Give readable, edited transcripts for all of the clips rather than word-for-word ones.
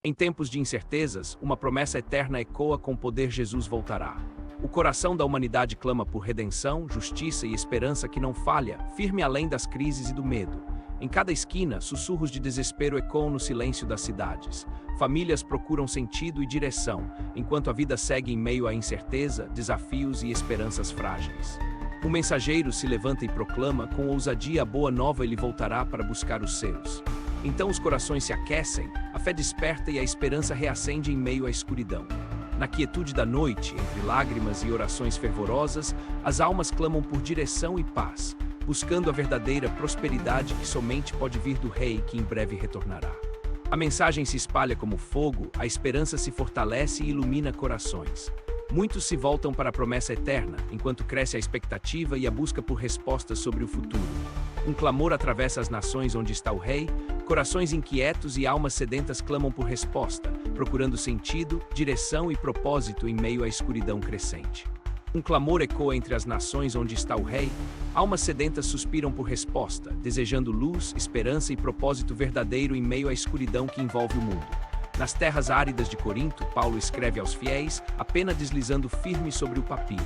Em tempos de incertezas, uma promessa eterna ecoa com poder: Jesus voltará. O coração da humanidade clama por redenção, justiça e esperança que não falha, firme além das crises e do medo. Em cada esquina, sussurros de desespero ecoam no silêncio das cidades. Famílias procuram sentido e direção, enquanto a vida segue em meio à incerteza, desafios e esperanças frágeis. O mensageiro se levanta e proclama: com ousadia a boa nova, ele voltará para buscar os seus. Então os corações se aquecem, a fé desperta e a esperança reacende em meio à escuridão. Na quietude da noite, entre lágrimas e orações fervorosas, as almas clamam por direção e paz, buscando a verdadeira prosperidade que somente pode vir do Rei que em breve retornará. A mensagem se espalha como fogo, a esperança se fortalece e ilumina corações. Muitos se voltam para a promessa eterna, enquanto cresce a expectativa e a busca por respostas sobre o futuro. Um clamor atravessa as nações onde está o Rei, corações inquietos e almas sedentas clamam por resposta, procurando sentido, direção e propósito em meio à escuridão crescente. Um clamor ecoa entre as nações onde está o Rei, almas sedentas suspiram por resposta, desejando luz, esperança e propósito verdadeiro em meio à escuridão que envolve o mundo. Nas terras áridas de Corinto, Paulo escreve aos fiéis, a pena deslizando firme sobre o papiro.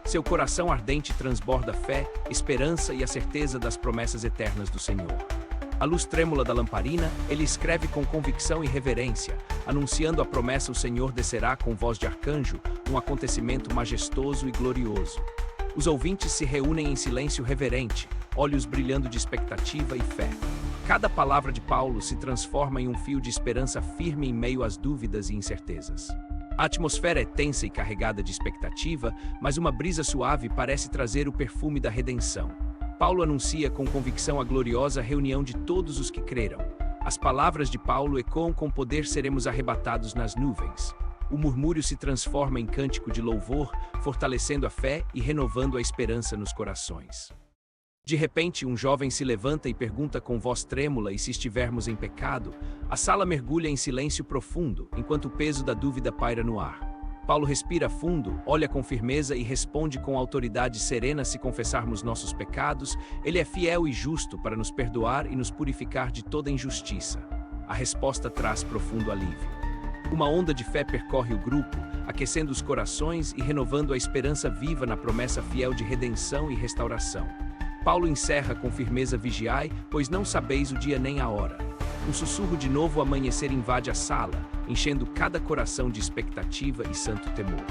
Seu coração ardente transborda fé, esperança e a certeza das promessas eternas do Senhor. À luz trêmula da lamparina, ele escreve com convicção e reverência, anunciando a promessa: o Senhor descerá com voz de arcanjo, um acontecimento majestoso e glorioso. Os ouvintes se reúnem em silêncio reverente, olhos brilhando de expectativa e fé. Cada palavra de Paulo se transforma em um fio de esperança firme em meio às dúvidas e incertezas. A atmosfera é tensa e carregada de expectativa, mas uma brisa suave parece trazer o perfume da redenção. Paulo anuncia com convicção a gloriosa reunião de todos os que creram. As palavras de Paulo ecoam com poder: seremos arrebatados nas nuvens. O murmúrio se transforma em cântico de louvor, fortalecendo a fé e renovando a esperança nos corações. De repente, um jovem se levanta e pergunta com voz trêmula: e se estivermos em pecado? A sala mergulha em silêncio profundo, enquanto o peso da dúvida paira no ar. Paulo respira fundo, olha com firmeza e responde com autoridade serena: se confessarmos nossos pecados, ele é fiel e justo para nos perdoar e nos purificar de toda injustiça. A resposta traz profundo alívio. Uma onda de fé percorre o grupo, aquecendo os corações e renovando a esperança viva na promessa fiel de redenção e restauração. Paulo encerra com firmeza: vigiai, pois não sabeis o dia nem a hora. Um sussurro de novo amanhecer invade a sala, enchendo cada coração de expectativa e santo temor.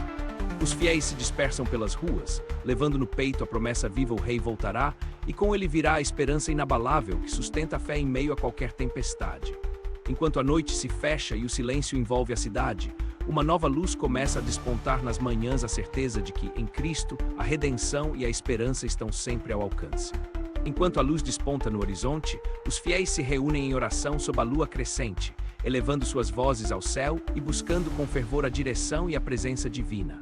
Os fiéis se dispersam pelas ruas, levando no peito a promessa viva: o Rei voltará, e com ele virá a esperança inabalável que sustenta a fé em meio a qualquer tempestade. Enquanto a noite se fecha e o silêncio envolve a cidade, uma nova luz começa a despontar nas manhãs, a certeza de que, em Cristo, a redenção e a esperança estão sempre ao alcance. Enquanto a luz desponta no horizonte, os fiéis se reúnem em oração sob a lua crescente, elevando suas vozes ao céu e buscando com fervor a direção e a presença divina.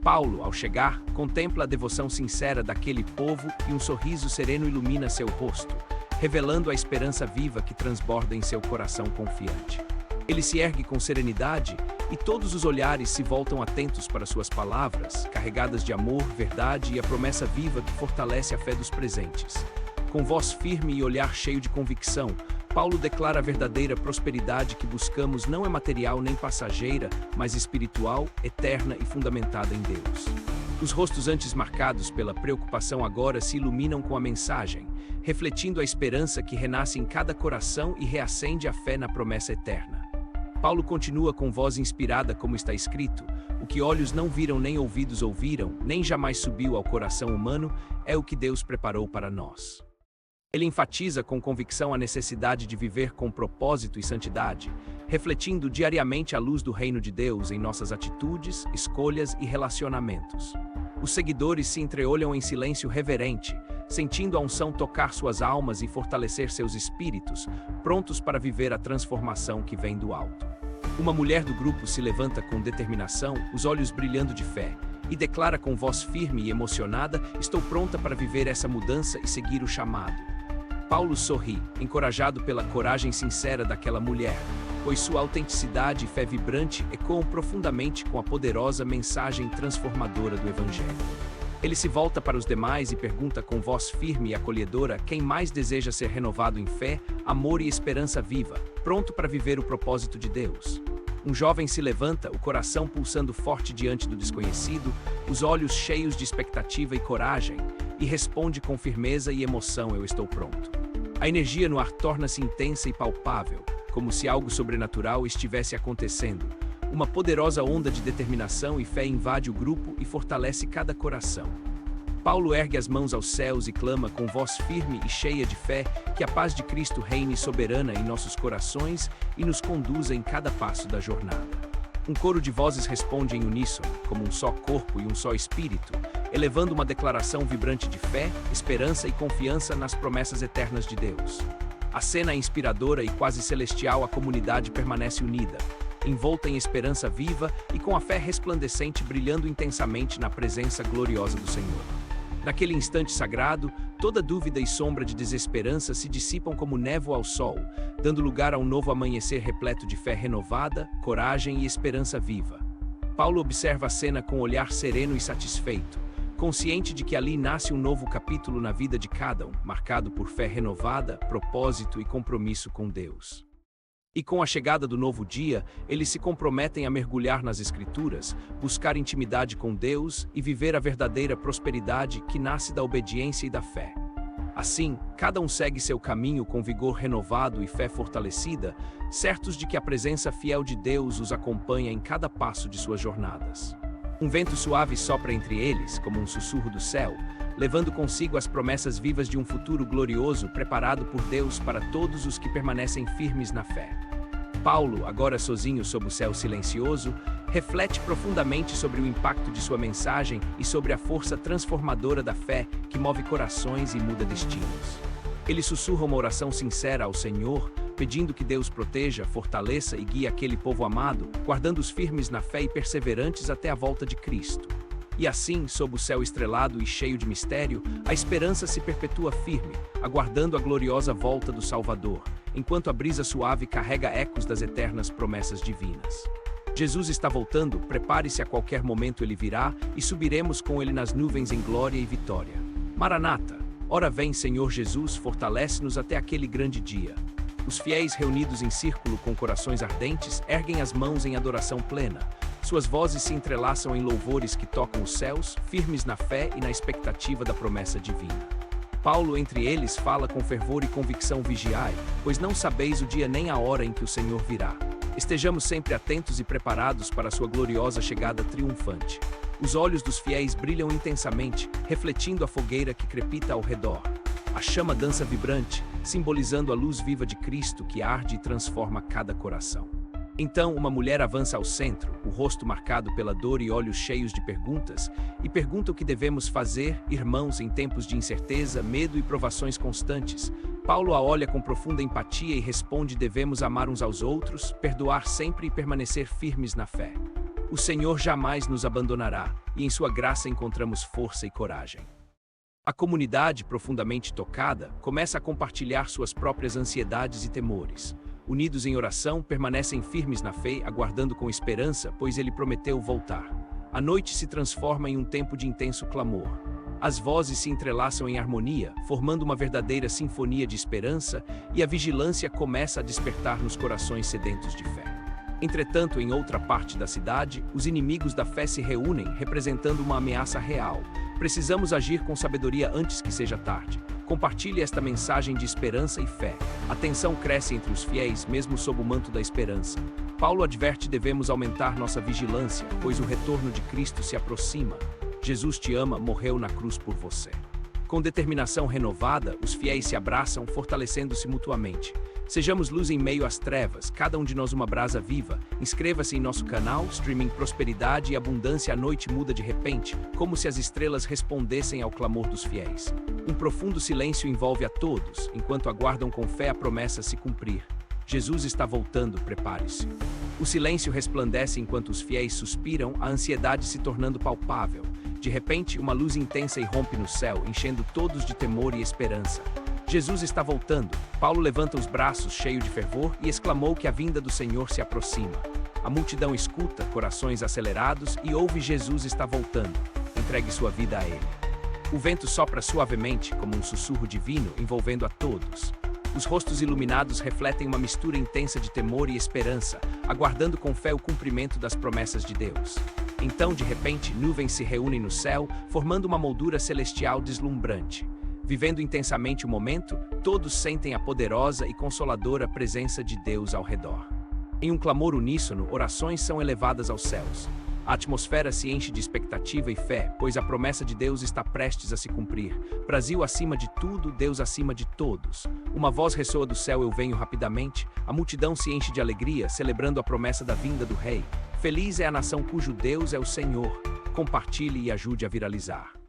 Paulo, ao chegar, contempla a devoção sincera daquele povo e um sorriso sereno ilumina seu rosto, revelando a esperança viva que transborda em seu coração confiante. Ele se ergue com serenidade e todos os olhares se voltam atentos para suas palavras, carregadas de amor, verdade e a promessa viva que fortalece a fé dos presentes. Com voz firme e olhar cheio de convicção, Paulo declara: a verdadeira prosperidade que buscamos não é material nem passageira, mas espiritual, eterna e fundamentada em Deus. Os rostos antes marcados pela preocupação agora se iluminam com a mensagem, refletindo a esperança que renasce em cada coração e reacende a fé na promessa eterna. Paulo continua com voz inspirada, como está escrito: o que olhos não viram nem ouvidos ouviram, nem jamais subiu ao coração humano, é o que Deus preparou para nós. Ele enfatiza com convicção a necessidade de viver com propósito e santidade, refletindo diariamente a luz do reino de Deus em nossas atitudes, escolhas e relacionamentos. Os seguidores se entreolham em silêncio reverente, sentindo a unção tocar suas almas e fortalecer seus espíritos, prontos para viver a transformação que vem do alto. Uma mulher do grupo se levanta com determinação, os olhos brilhando de fé, e declara com voz firme e emocionada: estou pronta para viver essa mudança e seguir o chamado. Paulo sorri, encorajado pela coragem sincera daquela mulher, pois sua autenticidade e fé vibrante ecoam profundamente com a poderosa mensagem transformadora do Evangelho. Ele se volta para os demais e pergunta com voz firme e acolhedora quem mais deseja ser renovado em fé, amor e esperança viva, pronto para viver o propósito de Deus. Um jovem se levanta, o coração pulsando forte diante do desconhecido, os olhos cheios de expectativa e coragem, e responde com firmeza e emoção: eu estou pronto. A energia no ar torna-se intensa e palpável, como se algo sobrenatural estivesse acontecendo. Uma poderosa onda de determinação e fé invade o grupo e fortalece cada coração. Paulo ergue as mãos aos céus e clama com voz firme e cheia de fé que a paz de Cristo reine soberana em nossos corações e nos conduza em cada passo da jornada. Um coro de vozes responde em uníssono, como um só corpo e um só espírito, elevando uma declaração vibrante de fé, esperança e confiança nas promessas eternas de Deus. A cena é inspiradora e quase celestial, a comunidade permanece unida, envolta em esperança viva e com a fé resplandecente brilhando intensamente na presença gloriosa do Senhor. Naquele instante sagrado, toda dúvida e sombra de desesperança se dissipam como névoa ao sol, dando lugar a um novo amanhecer repleto de fé renovada, coragem e esperança viva. Paulo observa a cena com um olhar sereno e satisfeito, consciente de que ali nasce um novo capítulo na vida de cada um, marcado por fé renovada, propósito e compromisso com Deus. E com a chegada do novo dia, eles se comprometem a mergulhar nas Escrituras, buscar intimidade com Deus e viver a verdadeira prosperidade que nasce da obediência e da fé. Assim, cada um segue seu caminho com vigor renovado e fé fortalecida, certos de que a presença fiel de Deus os acompanha em cada passo de suas jornadas. Um vento suave sopra entre eles, como um sussurro do céu, levando consigo as promessas vivas de um futuro glorioso preparado por Deus para todos os que permanecem firmes na fé. Paulo, agora sozinho sob o céu silencioso, reflete profundamente sobre o impacto de sua mensagem e sobre a força transformadora da fé que move corações e muda destinos. Ele sussurra uma oração sincera ao Senhor, pedindo que Deus proteja, fortaleça e guie aquele povo amado, guardando-os firmes na fé e perseverantes até a volta de Cristo. E assim, sob o céu estrelado e cheio de mistério, a esperança se perpetua firme, aguardando a gloriosa volta do Salvador, enquanto a brisa suave carrega ecos das eternas promessas divinas. Jesus está voltando, prepare-se, a qualquer momento ele virá e subiremos com ele nas nuvens em glória e vitória. Maranata, ora vem, Senhor Jesus, fortalece-nos até aquele grande dia. Os fiéis reunidos em círculo com corações ardentes erguem as mãos em adoração plena. Suas vozes se entrelaçam em louvores que tocam os céus, firmes na fé e na expectativa da promessa divina. Paulo, entre eles, fala com fervor e convicção: vigiai, pois não sabeis o dia nem a hora em que o Senhor virá. Estejamos sempre atentos e preparados para a sua gloriosa chegada triunfante. Os olhos dos fiéis brilham intensamente, refletindo a fogueira que crepita ao redor. A chama dança vibrante, simbolizando a luz viva de Cristo que arde e transforma cada coração. Então, uma mulher avança ao centro, o rosto marcado pela dor e olhos cheios de perguntas, e pergunta o que devemos fazer, irmãos, em tempos de incerteza, medo e provações constantes. Paulo a olha com profunda empatia e responde: devemos amar uns aos outros, perdoar sempre e permanecer firmes na fé. O Senhor jamais nos abandonará, e em sua graça encontramos força e coragem. A comunidade, profundamente tocada, começa a compartilhar suas próprias ansiedades e temores. Unidos em oração, permanecem firmes na fé, aguardando com esperança, pois ele prometeu voltar. A noite se transforma em um tempo de intenso clamor. As vozes se entrelaçam em harmonia, formando uma verdadeira sinfonia de esperança, e a vigilância começa a despertar nos corações sedentos de fé. Entretanto, em outra parte da cidade, os inimigos da fé se reúnem, representando uma ameaça real. Precisamos agir com sabedoria antes que seja tarde. Compartilhe esta mensagem de esperança e fé. A tensão cresce entre os fiéis, mesmo sob o manto da esperança. Paulo adverte: devemos aumentar nossa vigilância, pois o retorno de Cristo se aproxima. Jesus te ama, morreu na cruz por você. Com determinação renovada, os fiéis se abraçam, fortalecendo-se mutuamente. Sejamos luz em meio às trevas, cada um de nós uma brasa viva. Inscreva-se em nosso canal, streaming prosperidade e abundância. A noite muda de repente, como se as estrelas respondessem ao clamor dos fiéis. Um profundo silêncio envolve a todos, enquanto aguardam com fé a promessa se cumprir. Jesus está voltando, prepare-se. O silêncio resplandece enquanto os fiéis suspiram, a ansiedade se tornando palpável. De repente, uma luz intensa irrompe no céu, enchendo todos de temor e esperança. Jesus está voltando. Paulo levanta os braços, cheio de fervor, e exclamou que a vinda do Senhor se aproxima. A multidão escuta, corações acelerados, e ouve: Jesus está voltando. entregue sua vida a Ele. O vento sopra suavemente, como um sussurro divino, envolvendo a todos. Os rostos iluminados refletem uma mistura intensa de temor e esperança, aguardando com fé o cumprimento das promessas de Deus. Então, de repente, nuvens se reúnem no céu, formando uma moldura celestial deslumbrante. Vivendo intensamente o momento, todos sentem a poderosa e consoladora presença de Deus ao redor. Em um clamor uníssono, orações são elevadas aos céus. A atmosfera se enche de expectativa e fé, pois a promessa de Deus está prestes a se cumprir. Brasil acima de tudo, Deus acima de todos. Uma voz ressoa do céu: eu venho rapidamente. A multidão se enche de alegria, celebrando a promessa da vinda do Rei. Feliz é a nação cujo Deus é o Senhor. Compartilhe e ajude a viralizar.